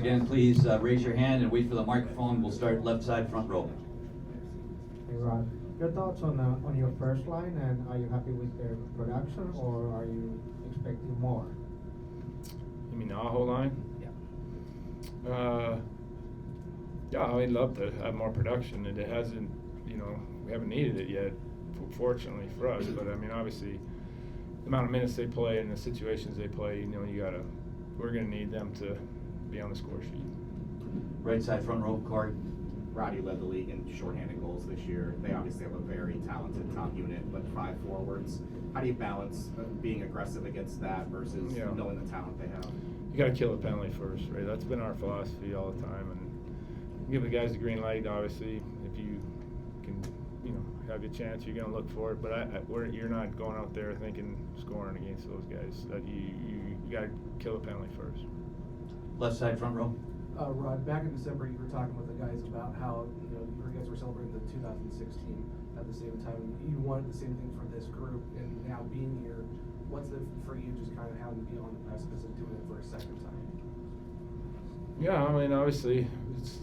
Again, please raise your hand and wait for the microphone. We'll start left side, front row. Hey Rod, your thoughts on your first line, and are you happy with their production, or are you expecting more? You mean the Aho line? Yeah. Yeah, I'd love to have more production, and it hasn't, we haven't needed it yet, fortunately for us. But I mean, obviously, the amount of minutes they play and the situations they play, we're gonna need them to be on the score sheet. Right side, front row, Corey. Roddy led the league in shorthanded goals this year. They obviously have a very talented top unit, but 5 forwards. How do you balance being aggressive against that versus knowing the talent they have? You got to kill a penalty first, right? That's been our philosophy all the time, and give the guys the green light. Obviously, if you can, have your chance, you're going to look for it. But you're not going out there thinking scoring against those guys. That you got to kill a penalty first. Left side, front row. Rod, back in December, you were talking with the guys about how you guys were celebrating the 2016 at the same time. You wanted the same thing for this group, and now being here, what's it for you just kind of having to be on the precipice of doing it for a second time? Yeah, I mean, obviously, it's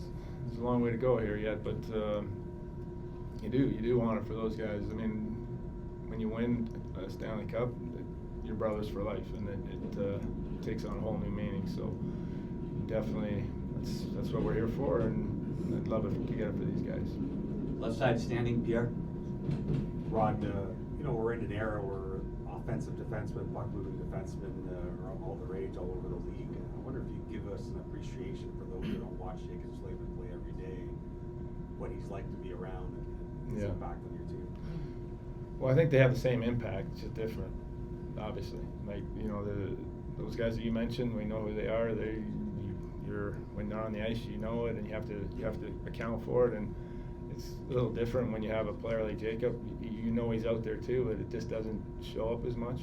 a long way to go here yet, but you do want it for those guys. I mean, when you win a Stanley Cup, you're brothers for life, and it takes on a whole new meaning. So definitely, that's what we're here for, and I'd love it to get it for these guys. Left side, standing, Pierre. Rod, we're in an era where offensive defensemen, puck-moving defensemen are all the rage all over the league. I wonder if you give us an appreciation for those who don't watch Jacob Slavin play every day, what he's like to be around and his impact on your team. Well, I think they have the same impact, just different, obviously. Like, those guys that you mentioned, we know who they are. When they're on the ice, you know it, and you have to account for it. And it's a little different when you have a player like Jacob. You know he's out there too, but it just doesn't show up as much.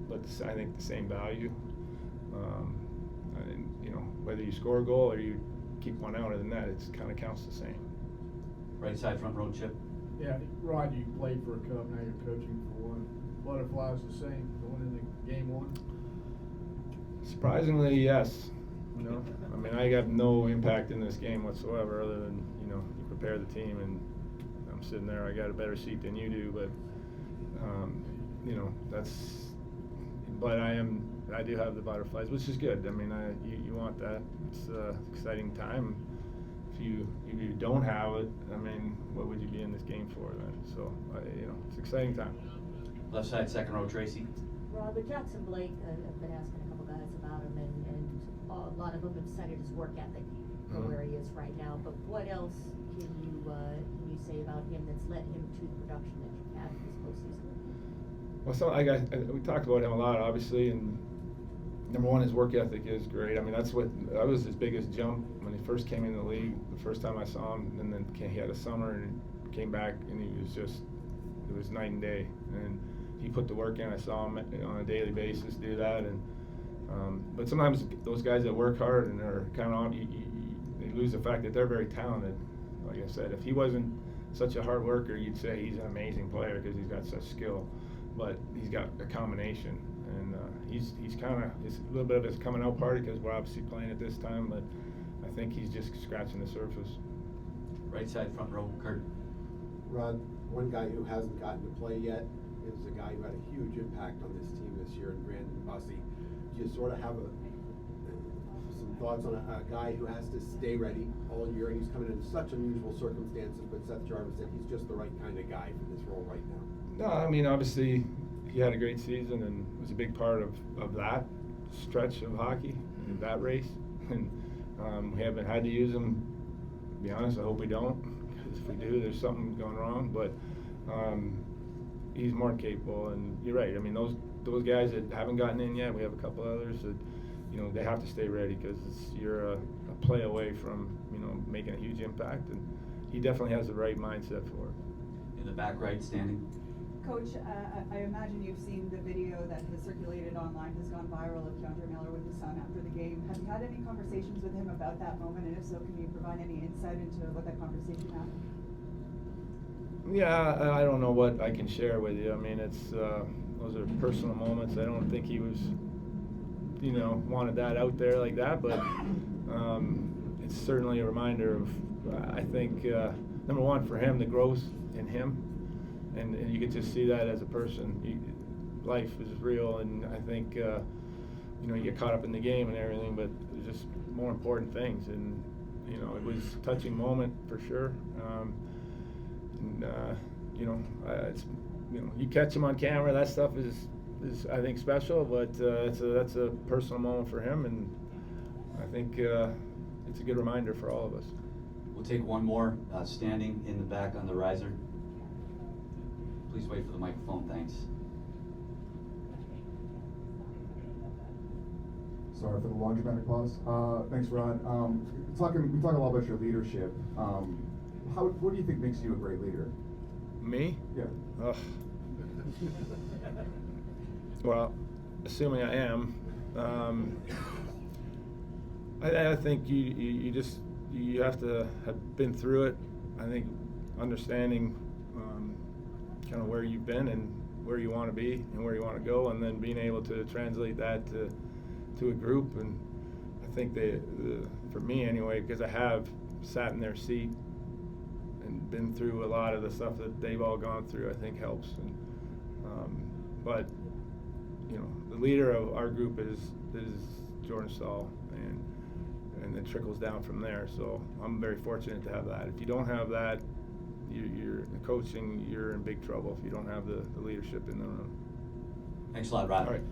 But I think the same value. Whether you score a goal or you keep one out of the net, it kind of counts the same. Right side, front row, Chip. Yeah, Rod, you played for a cup, now you're coaching for one. Butterflies the same going into game one? Surprisingly, yes. I mean, I got no impact in this game whatsoever, other than you prepare the team, and I'm sitting there. I got a better seat than you do, but that's. But I do have the butterflies, which is good. I mean, you want that. It's an exciting time. If you don't have it, I mean, what would you be in this game for then? So it's an exciting time. Left side, second row, Tracy. Rob, Jackson Blake, I've been asking a couple guys about him, and a lot of them have cited his work ethic for where he is right now. But what else can you say about him that's led him to the production that you've had this postseason? Well, we talked about him a lot, obviously, and number one, his work ethic is great. I mean, that was his biggest jump when he first came in the league. The first time I saw him, and then he had a summer and came back, and it was night and day. And he put the work in. I saw him on a daily basis do that, and but sometimes those guys that work hard and are kind of they lose the fact that they're very talented. Like I said, if he wasn't such a hard worker, you'd say he's an amazing player because he's got such skill. But he's got a combination, and he's it's a little bit of his coming out party because we're obviously playing at this time. But I think he's just scratching the surface. Right side, front row, Kurt. Rod, one guy who hasn't gotten to play yet is a guy who had a huge impact on this team this year, Brind'Amour. Do you sort of have some thoughts on a guy who has to stay ready all year, and he's coming in such unusual circumstances, but Seth Jarvis said he's just the right kind of guy for this role right now? No, I mean, obviously, he had a great season and was a big part of that stretch of hockey, in that race. And we haven't had to use him. To be honest, I hope we don't, because if we do, there's something going wrong. But he's more capable, and you're right. I mean, those guys that haven't gotten in yet, we have a couple others that, they have to stay ready because you're a play away from, making a huge impact, and he definitely has the right mindset for it. In the back right, standing. Coach, I imagine you've seen the video that has circulated online, has gone viral of Keandre Miller with his son after the game. Have you had any conversations with him about that moment, and if so, can you provide any insight into what that conversation happened? Yeah, I don't know what I can share with you. I mean, those are personal moments. I don't think he was, wanted that out there like that, but certainly a reminder of, I think, number one, for him, the growth in him, and you can just see that as a person. Life is real, and I think, you get caught up in the game and everything, but there's just more important things, and, it was a touching moment for sure. It's, you catch him on camera, that stuff is I think special, but that's a personal moment for him, and I think it's a good reminder for all of us. We'll take one more, standing in the back on the riser. Please wait for the microphone, thanks. Sorry for the long dramatic pause. Thanks, Rod. We talk a lot about your leadership. What do you think makes you a great leader? Me? Yeah. Ugh. Well, assuming I am, I think you have to have been through it. I think understanding kind of where you've been and where you want to be and where you want to go, and then being able to translate that to a group. And I think for me anyway, because I have sat in their seat and been through a lot of the stuff that they've all gone through, I think helps. And but the leader of our group is Jordan Stahl, and it trickles down from there. So I'm very fortunate to have that. If you don't have that, you're coaching, you're in big trouble if you don't have the leadership in the room. Thanks a lot, Rod. All right.